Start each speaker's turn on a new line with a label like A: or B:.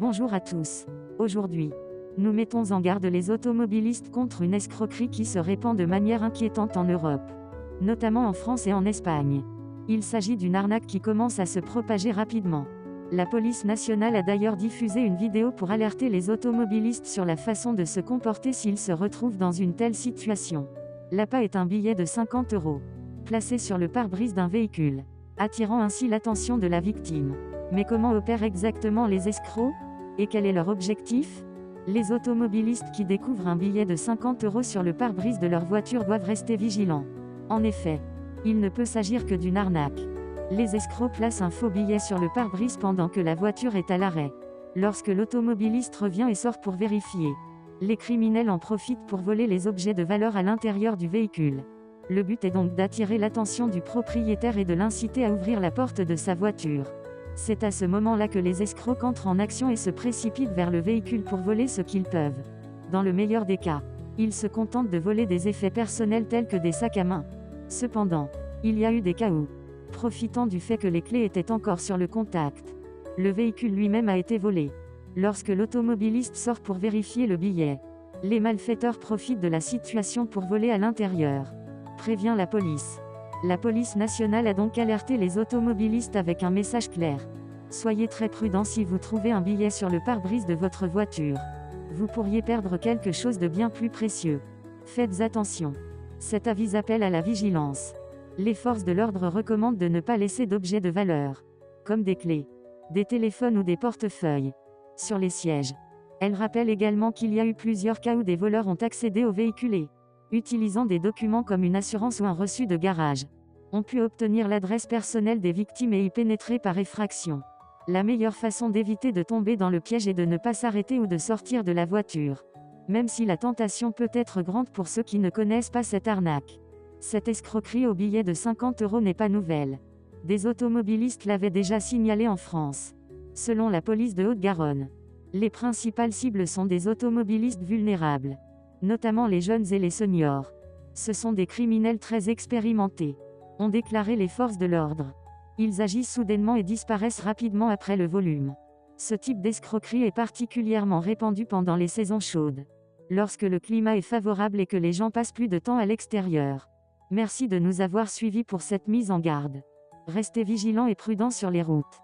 A: Bonjour à tous. Aujourd'hui, nous mettons en garde les automobilistes contre une escroquerie qui se répand de manière inquiétante en Europe, notamment en France et en Espagne. Il s'agit d'une arnaque qui commence à se propager rapidement. La police nationale a d'ailleurs diffusé une vidéo pour alerter les automobilistes sur la façon de se comporter s'ils se retrouvent dans une telle situation. L'appât est un billet de 50 €, placé sur le pare-brise d'un véhicule, attirant ainsi l'attention de la victime. Mais comment opèrent exactement les escrocs? Et quel est leur objectif? Les automobilistes qui découvrent un billet de 50 € sur le pare-brise de leur voiture doivent rester vigilants. En effet, il ne peut s'agir que d'une arnaque. Les escrocs placent un faux billet sur le pare-brise pendant que la voiture est à l'arrêt. Lorsque l'automobiliste revient et sort pour vérifier, les criminels en profitent pour voler les objets de valeur à l'intérieur du véhicule. Le but est donc d'attirer l'attention du propriétaire et de l'inciter à ouvrir la porte de sa voiture. C'est à ce moment-là que les escrocs entrent en action et se précipitent vers le véhicule pour voler ce qu'ils peuvent. Dans le meilleur des cas, ils se contentent de voler des effets personnels tels que des sacs à main. Cependant, il y a eu des cas où, profitant du fait que les clés étaient encore sur le contact, le véhicule lui-même a été volé. Lorsque l'automobiliste sort pour vérifier le billet, les malfaiteurs profitent de la situation pour voler à l'intérieur, prévient la police. La police nationale a donc alerté les automobilistes avec un message clair. Soyez très prudents si vous trouvez un billet sur le pare-brise de votre voiture. Vous pourriez perdre quelque chose de bien plus précieux. Faites attention. Cet avis appelle à la vigilance. Les forces de l'ordre recommandent de ne pas laisser d'objets de valeur, comme des clés, des téléphones ou des portefeuilles, sur les sièges. Elles rappellent également qu'il y a eu plusieurs cas où des voleurs ont accédé au véhicule et, utilisant des documents comme une assurance ou un reçu de garage, ont pu obtenir l'adresse personnelle des victimes et y pénétrer par effraction. La meilleure façon d'éviter de tomber dans le piège est de ne pas s'arrêter ou de sortir de la voiture, même si la tentation peut être grande pour ceux qui ne connaissent pas cette arnaque. Cette escroquerie au billet de 50 € n'est pas nouvelle. Des automobilistes l'avaient déjà signalé en France. Selon la police de Haute-Garonne, les principales cibles sont des automobilistes vulnérables, notamment les jeunes et les seniors. Ce sont des criminels très expérimentés, ont déclaré les forces de l'ordre. Ils agissent soudainement et disparaissent rapidement après le volume. Ce type d'escroquerie est particulièrement répandu pendant les saisons chaudes, lorsque le climat est favorable et que les gens passent plus de temps à l'extérieur. Merci de nous avoir suivis pour cette mise en garde. Restez vigilants et prudents sur les routes.